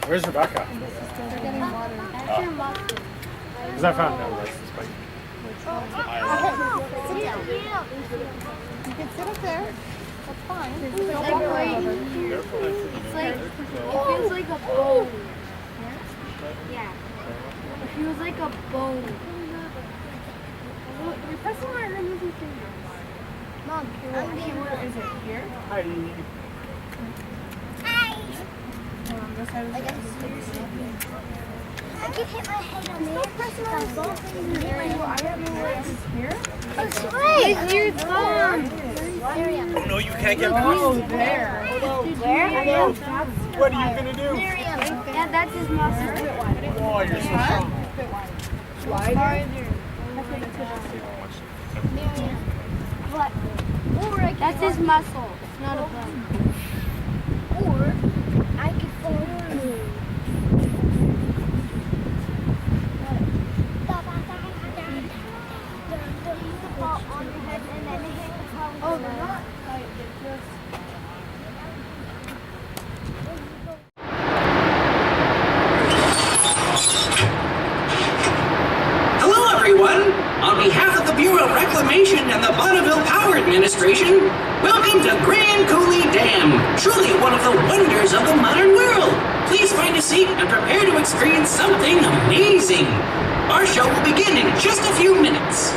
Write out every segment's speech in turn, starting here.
Where's Rebecca? They're getting water. That's your muscle. Because I found no license plate. Sit down. You can sit up there. That's fine. It's like it feels like a bone. Yeah. It feels like a bone. You're pressing on her moving fingers. Mom, where is it? Here? Hi. This side is I can hit my head on there. Pressing on both fingers. I don't know where it is here. Oh, sweet! Here's your thumb. Oh no, you can't get past. Oh, there. Where? What are you gonna do? Yeah, that's his muscle. Oh, you're so strong. What? That's his muscle, not a bone. Or I could fall on you. Fall on your head and then hit the toe. Oh, they're not tight. They're just. Hello, everyone! On behalf of the Bureau of Reclamation and the Bonneville Power Administration, welcome to Grand Coulee Dam, truly one of the wonders of the modern world. Please find a seat and prepare to experience something amazing. Our show will begin in just a few minutes.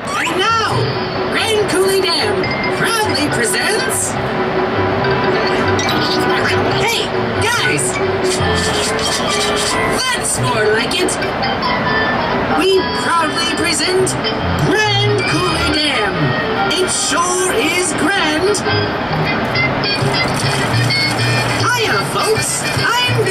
And now, Grand Coulee Dam proudly presents... Hey, guys! That's more like it! We proudly present Grand Coulee Dam! It sure is grand! Hiya, folks! I'm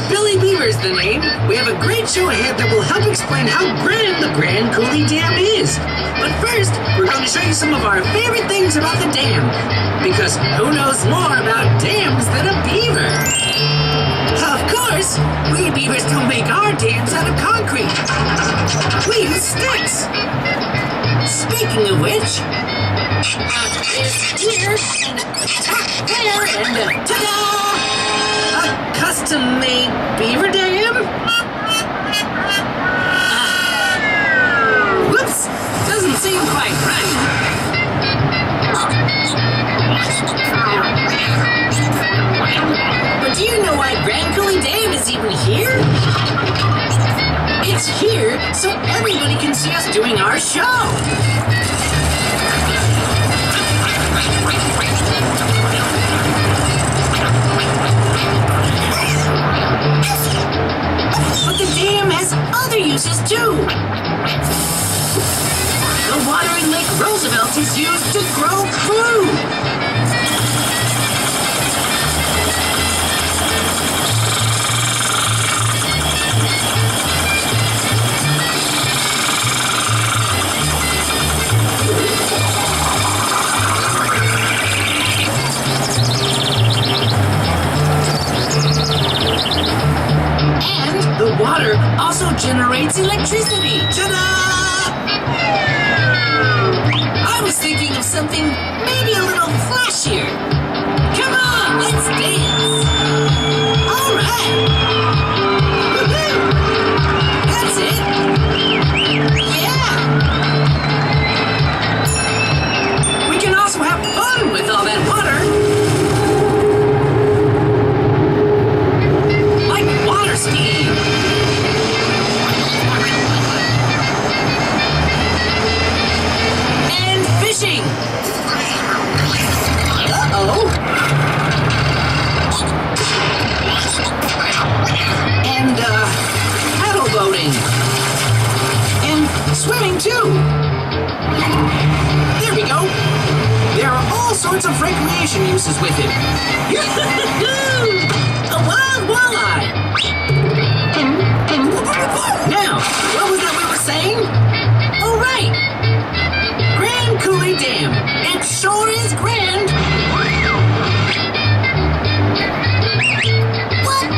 Billy Beaver's the name. We have a great show ahead that will help explain how grand the Grand Coulee Dam is. But first, we're going to show you some of our favorite things about the dam. Because who knows more about dams than a beaver? Of course, we beavers don't make our dams out of concrete. We use sticks. Speaking of which, here, and there, and ta-da! A custom-made beaver dam? Whoops! Doesn't seem quite right. But do you know why Grand Coulee Dam is even here? It's here so everybody can see us doing our show. But the dam has other uses too. The water in Lake Roosevelt is used to grow food. And the water also generates electricity. Ta-da! I was thinking of something maybe a little flashier. Come on, let's dance. All right. Woohoo! That's it. Yeah. We can also have fun with all that water. Water skiing. And fishing. Uh-oh. And, paddle boating. And swimming, too. There we go. There are all sorts of recreation uses with it. A wild walleye. Now, what was that we were saying? Oh, right. Grand Coulee Dam. It sure is grand. What?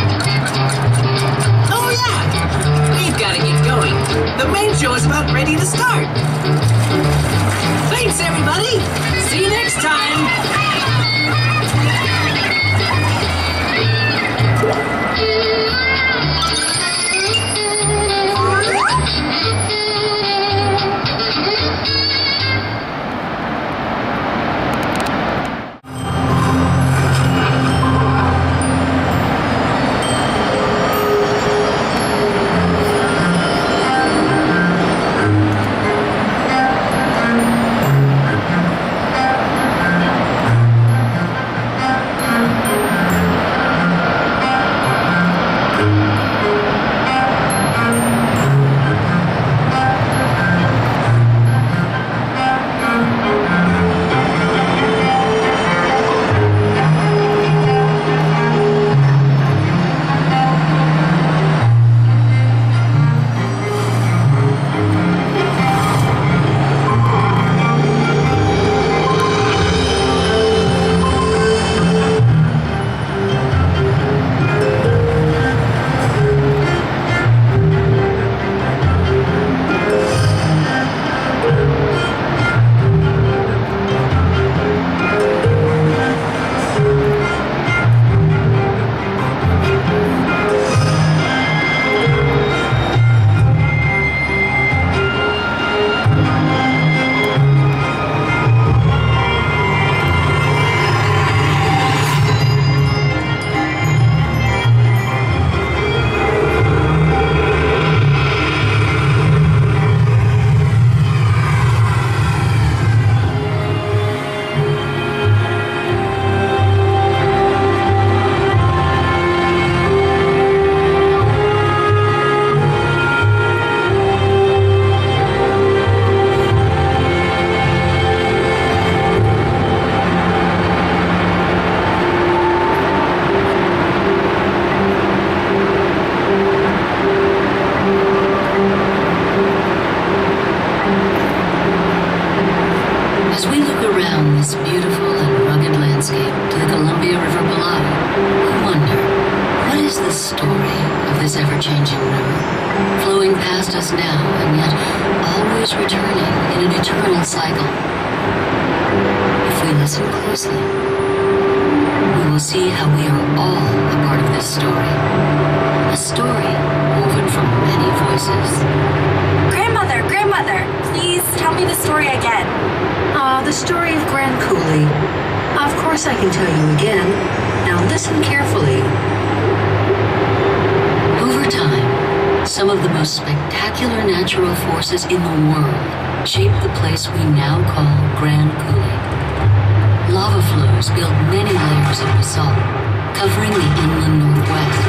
never-changing river, flowing past us now and yet always returning in an eternal cycle. If we listen closely, we will see how we are all a part of this story. A story woven from many voices. Grandmother, please tell me the story again. The story of Grand Coulee. Of course I can tell you again. Now listen carefully. Over time, some of the most spectacular natural forces in the world shaped the place we now call Grand Coulee. Lava flows built many layers of basalt, covering the inland northwest.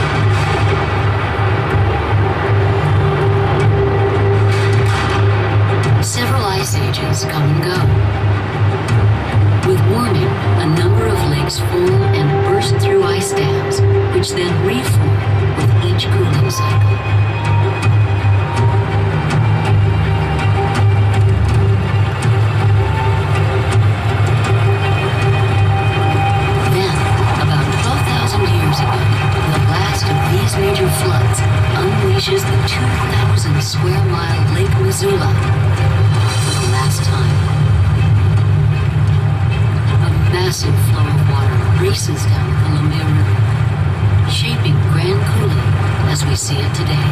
Several ice ages come and go. With warming, a number of lakes form and burst through ice dams, which then reform with each cooling cycle. Then, about 12,000 years ago, the last of these major floods unleashes the 2,000 square mile Lake Missoula for the last time. A massive flow of water races down the Columbia River, shaping Grand Coulee as we see it today.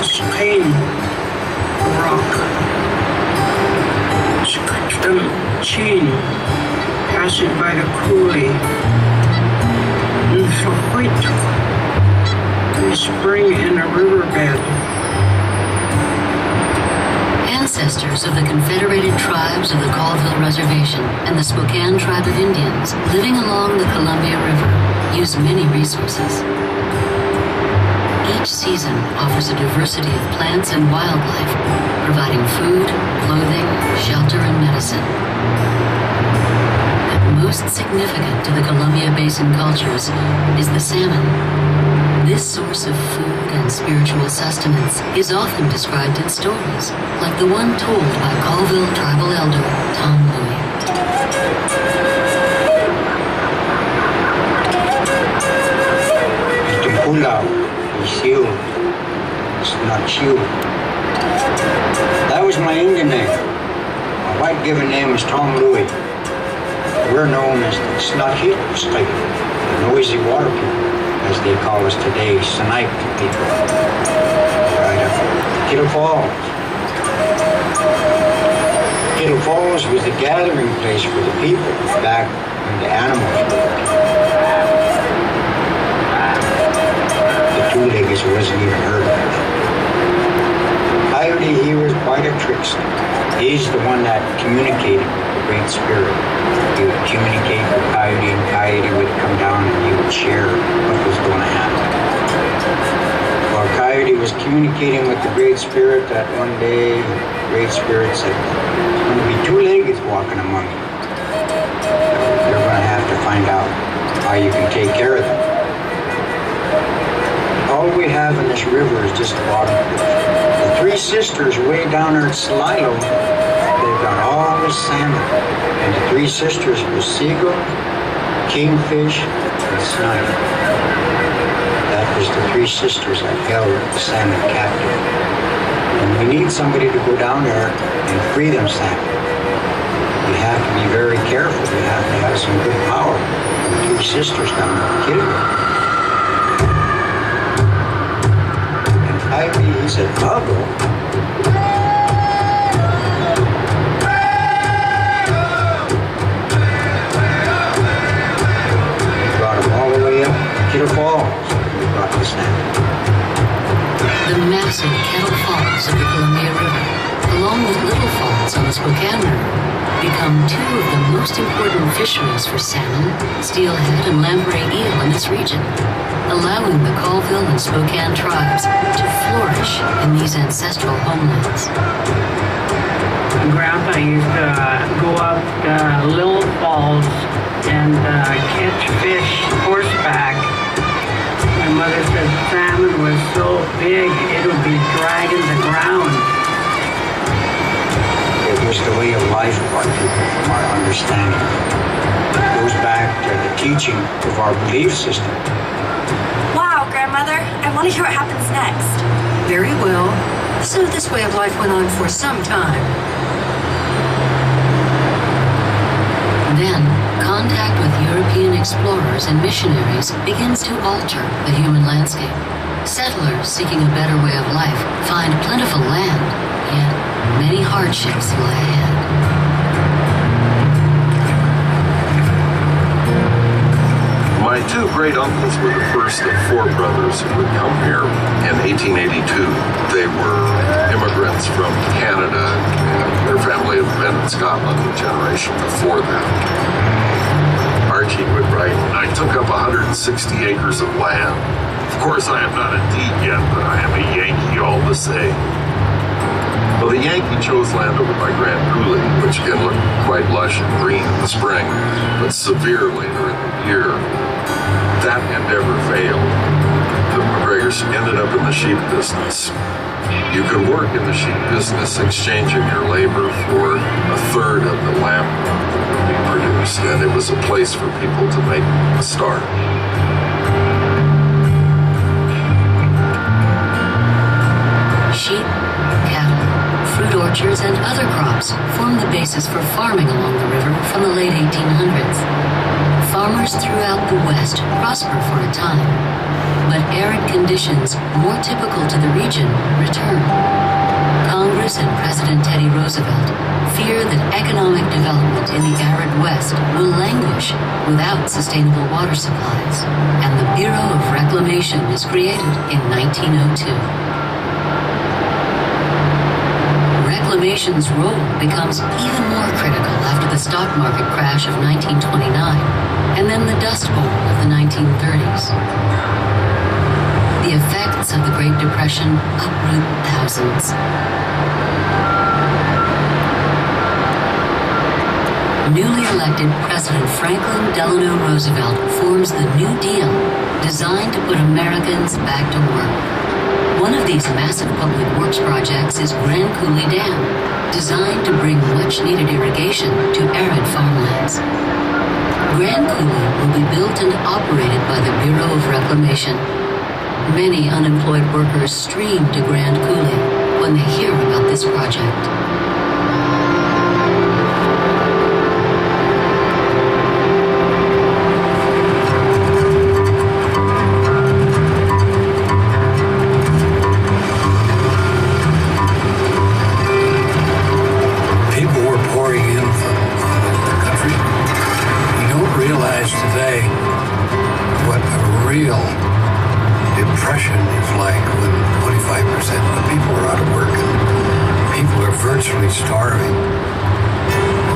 Spain rock. Spectrum chain passing by the coulee. And so white we spring in a riverbed. Ancestors of the Confederated Tribes of the Colville Reservation and the Spokane Tribe of Indians living along the Columbia River use many resources. Each season offers a diversity of plants and wildlife, providing food, clothing, shelter, and medicine. But most significant to the Columbia Basin cultures is the salmon. This source of food and spiritual sustenance is often described in stories, like the one told by Colville tribal elder Tom Louis. It's not you. That was my Indian name. My white given name is Tom Louis. We're known as the Snotty, the noisy water people, as they call us today, snipe people. Right up Kittle Falls. Kittle Falls was the gathering place for the people back when the animals were. Two-legged wasn't even heard of. Coyote, he was quite a trickster. He's the one that communicated with the Great Spirit. He would communicate with Coyote, and Coyote would come down and he would share what was going to happen. While Coyote was communicating with the Great Spirit, that one day, the Great Spirit said, "There's going to be two-leggeds walking among you. You're going to have to find out how you can take care of them. All we have in this river is just water. The three sisters way down there at Sligo, they've got all the salmon. And the three sisters were seagull, kingfish, and snipe. That was the three sisters that held the salmon captive. And we need somebody to go down there and free them salmon. We have to be very careful. We have to have some good power. The three sisters down there kill them. He said, "I'll go." We brought him all the way up to Kittle Falls. We brought the salmon. The massive Kettle Falls of the Columbia River, along with Little Falls on the Spokane River, become two of the most important fisheries for salmon, steelhead, and lamprey eel in this region, allowing the Colville and Spokane tribes to flourish in these ancestral homelands. Grandpa used to go up Little Falls and catch fish horseback. My mother said salmon was so big it would be dragging the ground. It was the way of life of our people, from our understanding. It goes back to the teaching of our belief system. Wow, Grandmother, I want to hear what happens next. Very well. So this way of life went on for some time. Then, contact with European explorers and missionaries begins to alter the human landscape. Settlers seeking a better way of life find plentiful land, yet many hardships lie ahead. My two great uncles were the first of four brothers who would come here in 1882. They were immigrants from Canada, and their family had been in Scotland a generation before that. Archie would write, I took up 160 acres of land. Of course, I am not a deed yet, but I am a Yankee all the same. Well, the Yankee chose land over by Grand Coulee, which again looked quite lush and green in the spring, but severe later in the year. That endeavor failed. The McGregors ended up in the sheep business. You can work in the sheep business exchanging your labor for a third of the lamb that would be produced, and it was a place for people to make a start. Sheep, cattle, fruit orchards, and other crops formed the basis for farming along the river from the late 1800s. Farmers throughout the West prospered for a time, but arid conditions more typical to the region returned. Congress and President Teddy Roosevelt fear that economic development in the arid West will languish without sustainable water supplies, and the Bureau of Reclamation is created in 1902. Reclamation's role becomes even more critical after the stock market crash of 1929 and then the Dust Bowl of the 1930s. The effects of the Great Depression uproot thousands. Newly elected President Franklin Delano Roosevelt forms the New Deal, designed to put Americans back to work. One of these massive public works projects is Grand Coulee Dam, designed to bring much-needed irrigation to arid farmlands. Grand Coulee will be built and operated by the Bureau of Reclamation. Many unemployed workers stream to Grand Coulee when they hear about this project. Today, what a real depression is like when 25% of the people are out of work and people are virtually starving.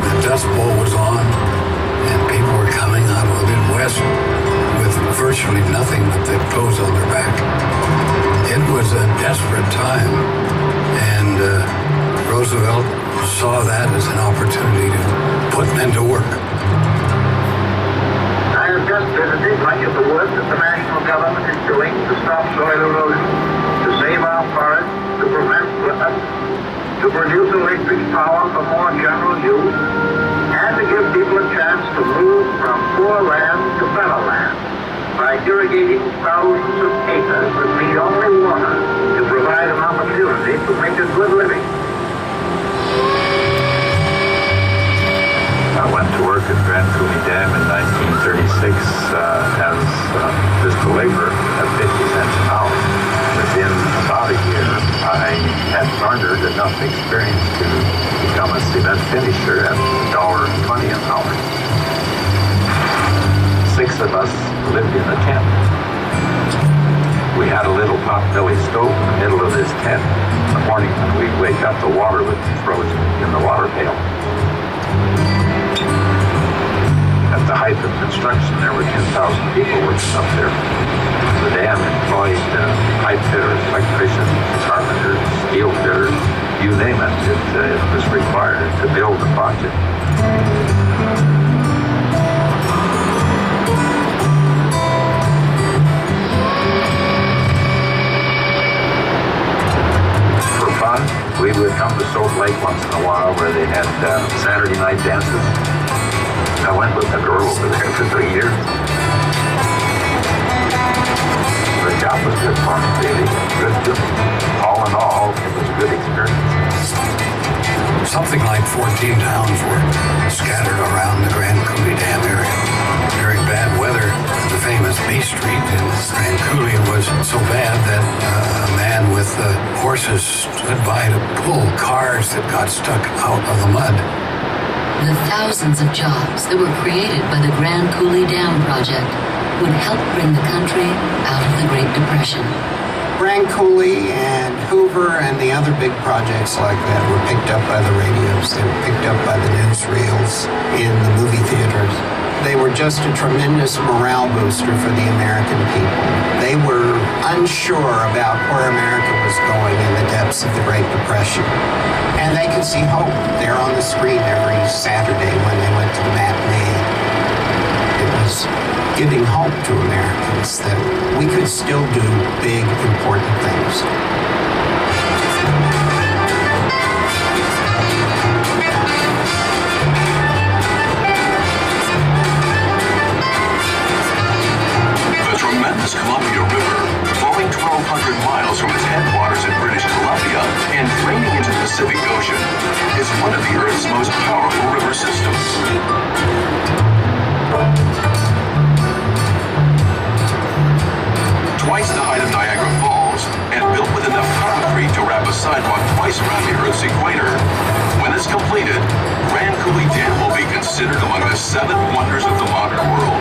The Dust Bowl was on and people were coming out of the Midwest with virtually nothing but their clothes on their back. It was a desperate time, and Roosevelt saw that as an opportunity to put men to work. I have just visited much of the work that the national government is doing to stop soil erosion, to save our forests, to prevent floods, to produce electric power for more general use, and to give people a chance to move from poor land to better land by irrigating thousands of acres that need only water to provide an opportunity to make a good living. I went to work at Grand Coulee Dam in 1936 as physical labor at 50 cents an hour. Within about a year, I had garnered enough experience to become a cement finisher at $1.20 an hour. 6 of us lived in a tent. We had a little pot-belly stove in the middle of this tent. In the morning when we'd wake up, the water would be frozen in the water pail. At the height of construction, there were 10,000 people working up there. The dam employed pipe fitters, electricians, carpenters, steel fitters, you name it. It was required to build the project. For fun, we would come to Salt Lake once in a a while where they had Saturday night dances. I went with a girl over there for 3 years. The job was good fun, really. Good, just all in all, it was a good experience. Something like 14 towns were scattered around the Grand Coulee Dam area. During bad weather, the famous B Street in Grand Coulee was so bad that a man with horses stood by to pull cars that got stuck out of the mud. The thousands of jobs that were created by the Grand Coulee Dam project would help bring the country out of the Great Depression. Grand Coulee and Hoover and the other big projects like that were picked up by the radios. They were picked up by the newsreels in the movie theaters. They were just a tremendous morale booster for the American people. They were unsure about where America was going in the depths of the Great Depression. And they could see hope there on the screen every Saturday when they went to the matinee. It was giving hope to Americans that we could still do big, important things. The tremendous Columbia River, flowing 1,200 miles from its headwaters in British Columbia and draining into the Pacific Ocean, is one of the Earth's most powerful river systems. Twice the height of Niagara Falls, and built with enough concrete to wrap a sidewalk twice around the Earth's equator. When it's completed, Grand Coulee Dam will be considered among the 7 wonders of the modern world,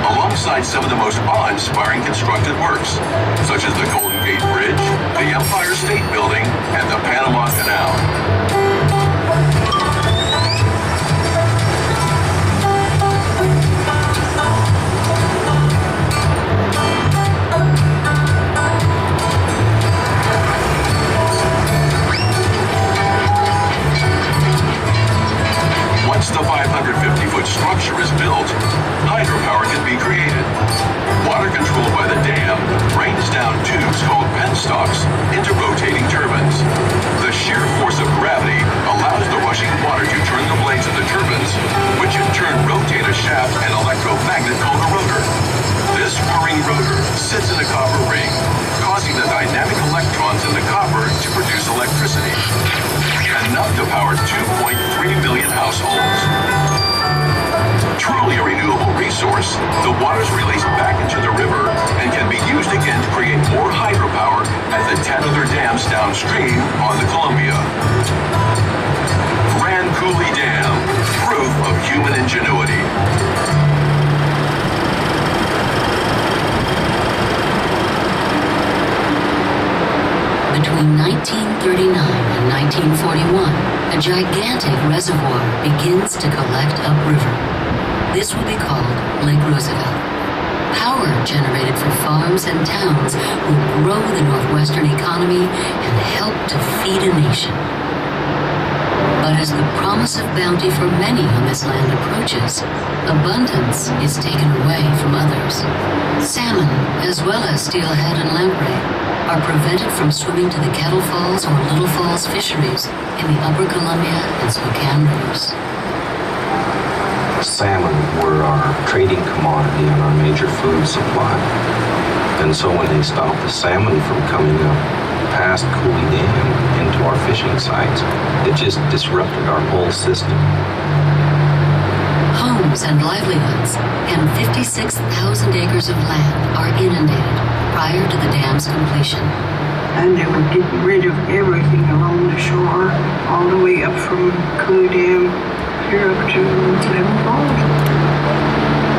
alongside some of the most awe-inspiring constructed works, such as the Golden Gate Bridge, the Empire State Building, and the Panama Canal. Once the 550-foot structure is built, hydropower can be created. Water controlled by the dam rains down tubes called penstocks into rotating turbines. The sheer force of gravity allows the rushing water to turn the blades of the turbines, which in turn rotate a shaft and electromagnet called a rotor. This whirring rotor sits in a copper ring, causing the dynamic electrons in the copper to produce electricity, enough to power 2.3 million households. Truly a renewable resource, the water is released back into the river and can be used again to create more hydropower at the 10 other dams downstream on the Columbia. Grand Coulee Dam, proof of human ingenuity. Between 1939 and 1941, a gigantic reservoir begins to collect upriver. This will be called Lake Roosevelt. Power generated for farms and towns will grow the Northwestern economy and help to feed a nation. But as the promise of bounty for many on this land approaches, abundance is taken away from others. Salmon, as well as steelhead and lamprey, are prevented from swimming to the Kettle Falls or Little Falls fisheries in the Upper Columbia and Spokane rivers. Salmon were our trading commodity and our major food supply. And so when they stopped the salmon from coming up past Coulee Dam into our fishing sites, it just disrupted our whole system. Homes and livelihoods and 56,000 acres of land are inundated prior to the dam's completion. And they were getting rid of everything along the shore, all the way up from Coulee Dam here up to Little Falls.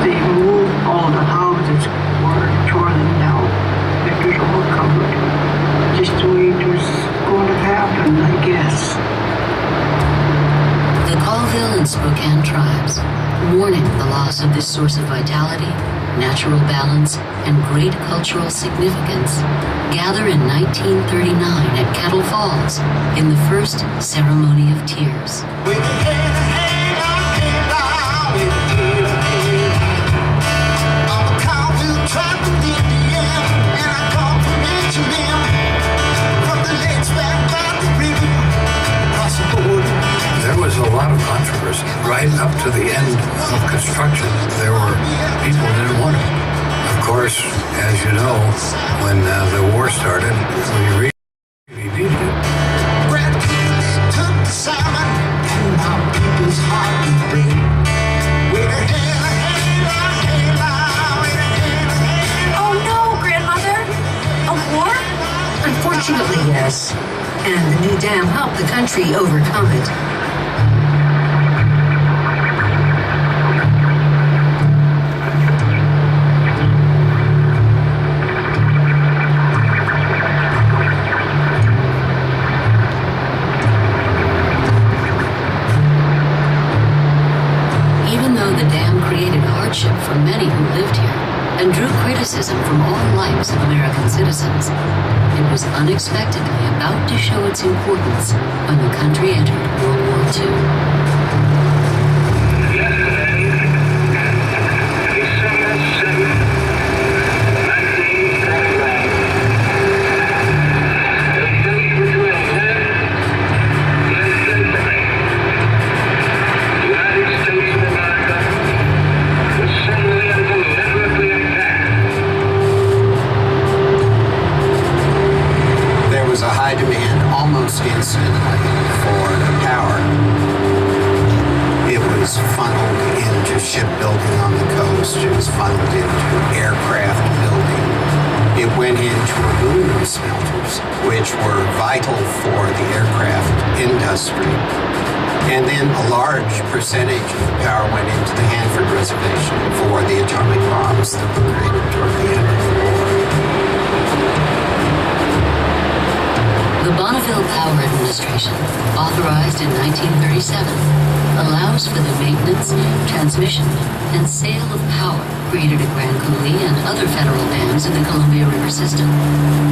They moved all the houses, or tore them down. It was all covered. Just the way it was going to happen, I guess. The Colville and Spokane tribes, mourning the loss of this source of vitality, natural balance, and great cultural significance, gather in 1939 at Kettle Falls in the first Ceremony of Tears. From the lakes back by the river, across the border. years, right up to the end of construction, there were people who didn't want it. Of course, as you know, when the war started, we really needed it. Grand Coulee took the salmon, and now people's heart will break. Oh no, grandmother! A war? Unfortunately, yes. And the new dam helped the country overcome it. Even though the dam created hardship for many who lived here and drew criticism from all likes of American citizens, it was unexpectedly about to show its importance when the country entered World War II. There was a high demand almost instantly for power. It was funneled into shipbuilding on the coast. It was funneled into aircraft building. It went into aluminum smelters, which were vital for the aircraft industry. And then a large percentage of the power went into the Hanford Reservation for the atomic bombs that were created toward the end of the war. The Bonneville Power Administration, authorized in 1937, allows for the maintenance, transmission, and sale of power created at Grand Coulee and other federal dams in the Columbia River system.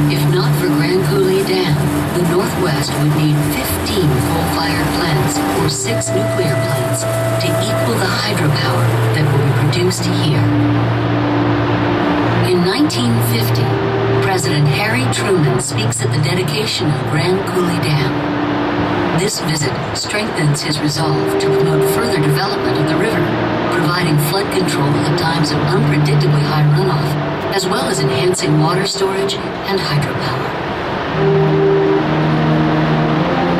If not for Grand Coulee Dam, the Northwest would need 15 coal-fired plants or 6 nuclear plants to equal the hydropower that will be produced here. In 1950, President Harry Truman speaks at the dedication of Grand Coulee Dam. This visit strengthens his resolve to promote further development of the river, providing flood control at times of unpredictably high runoff, as well as enhancing water storage and hydropower.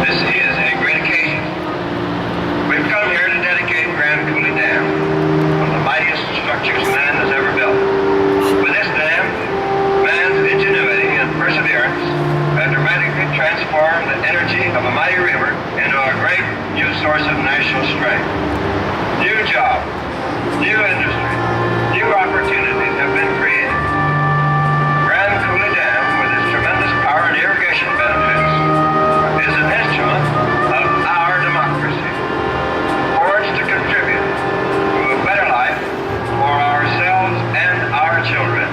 This is a great occasion. We've come here to dedicate Grand Coulee Dam, one of the mightiest structures man has ever built. With this dam, man's ingenuity and perseverance have dramatically transformed the energy of a mighty river into a great new source of national strength. New jobs, new industry, new opportunities have been created. Grand Coulee Dam, with its tremendous power and irrigation benefits, is an instrument of our democracy, forged to contribute to a better life for ourselves and our children.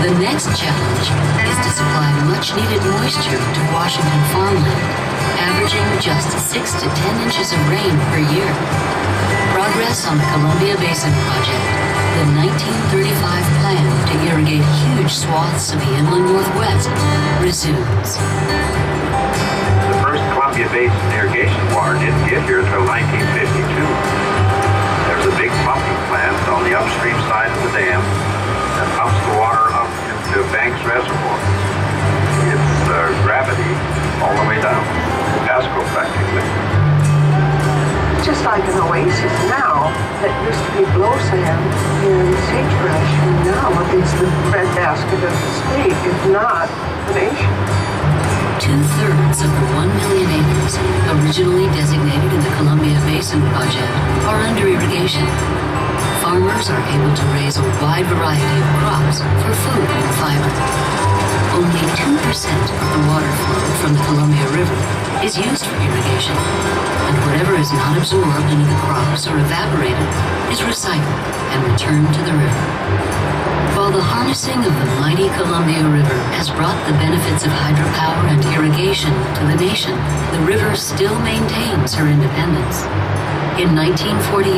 The next challenge is to supply much-needed moisture to Washington farmland, averaging just 6 to 10 inches of rain per year. Progress on the Columbia Basin Project, the 1935 plan to irrigate huge swaths of the inland Northwest, resumes. The first Columbia Basin irrigation water didn't get here until 1952. There's a big pumping plant on the upstream side of the dam that pumps the water up into Banks Reservoir. It's gravity all the way down to Pasco practically. Just like an oasis now that used to be blow sand and sagebrush, and now it's the breadbasket of the state, if not the nation. 2/3 of the 1 million acres originally designated in the Columbia Basin Project are under irrigation. Farmers are able to raise a wide variety of crops for food and fiber. Only 2% of the water flow from the Columbia River is used for irrigation, and whatever is not absorbed into the crops or evaporated is recycled and returned to the river. While the harnessing of the mighty Columbia River has brought the benefits of hydropower and irrigation to the nation, the river still maintains her independence. In 1948,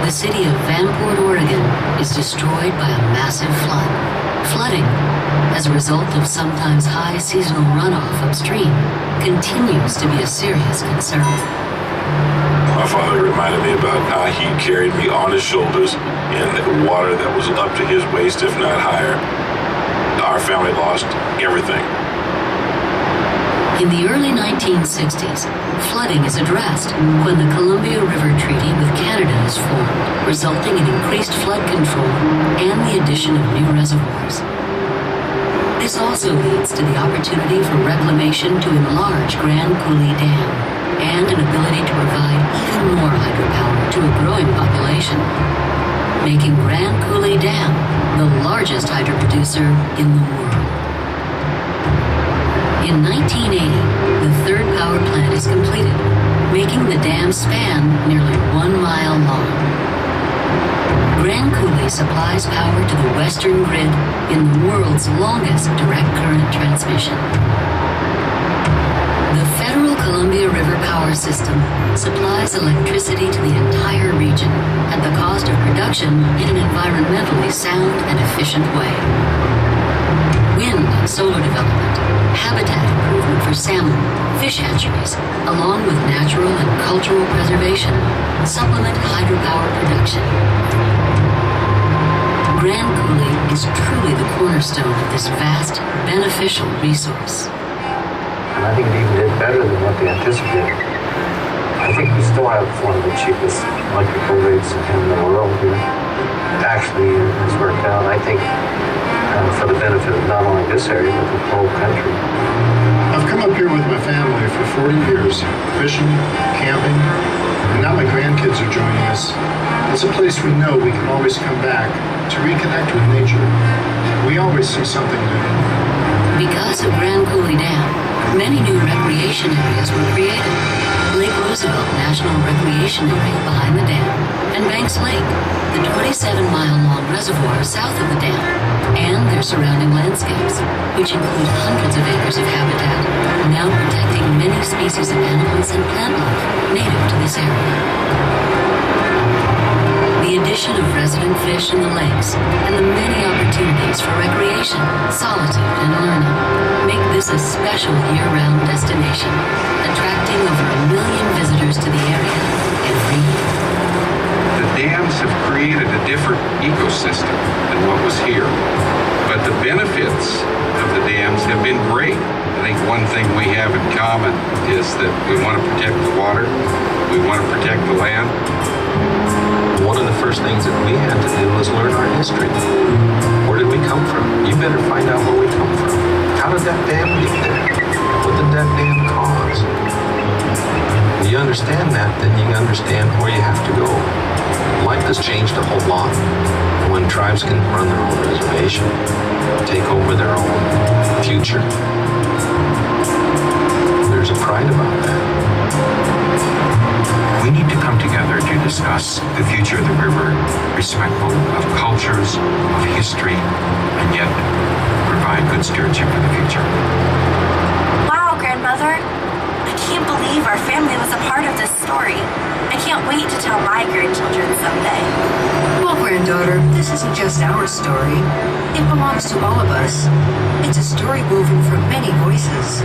the city of Vanport, Oregon is destroyed by a massive flood. Flooding, as a result of sometimes high seasonal runoff upstream, continues to be a serious concern. My father reminded me about how he carried me on his shoulders in water that was up to his waist, if not higher. Our family lost everything. In the early 1960s, flooding is addressed when the Columbia River Treaty with Canada is formed, resulting in increased flood control and the addition of new reservoirs. This also leads to the opportunity for reclamation to enlarge Grand Coulee Dam and an ability to provide even more hydropower to a growing population, making Grand Coulee Dam the largest hydro producer in the world. In 1980, the third power plant is completed, making the dam span nearly 1 mile long. Grand Coulee supplies power to the western grid in the world's longest direct current transmission. The Federal Columbia River Power System supplies electricity to the entire region at the cost of production in an environmentally sound and efficient way. Wind and solar development, habitat improvement for salmon, fish hatcheries, along with natural and cultural preservation, supplement hydropower production. Grand Coulee is truly the cornerstone of this vast, beneficial resource. And I think it even did better than what they anticipated. I think we still have one of the cheapest electrical rates in the world here. It actually has worked out, I think, for the benefit of not only this area, but the whole country. I've come up here with my family for 40 years, fishing, camping, and now my grandkids are joining us. It's a place we know we can always come back to reconnect with nature. We always see something new. Because of Grand Coulee Dam, many new recreation areas were created. Lake Roosevelt National Recreation Area behind the dam, and Banks Lake, the 27-mile-long reservoir south of the dam, and their surrounding landscapes, which include hundreds of acres of habitat, now protecting many species of animals and plant life native to this area. The addition of resident fish in the lakes and the many opportunities for recreation, solitude, and learning make this a special year-round destination, attracting over 1 million visitors to the area every year. The dams have created a different ecosystem than what was here, but the benefits of the dams have been great. I think one thing we have in common is that we want to protect the water, we want to protect the land. One of the first things that we had to do was learn our history. Where did we come from? You better find out where we come from. How did that dam get there? What did that dam cause? When you understand that, then you understand where you have to go. Life has changed a whole lot. When tribes can run their own reservation, take over their own future, there's a pride about that. We need to come together to discuss the future of the river, respectful of cultures, of history, and yet provide good stewardship for the future. Wow, grandmother. I can't believe our family was a part of this story. I can't wait to tell my grandchildren someday. Well, granddaughter, this isn't just our story. It belongs to all of us. It's a story woven from many voices.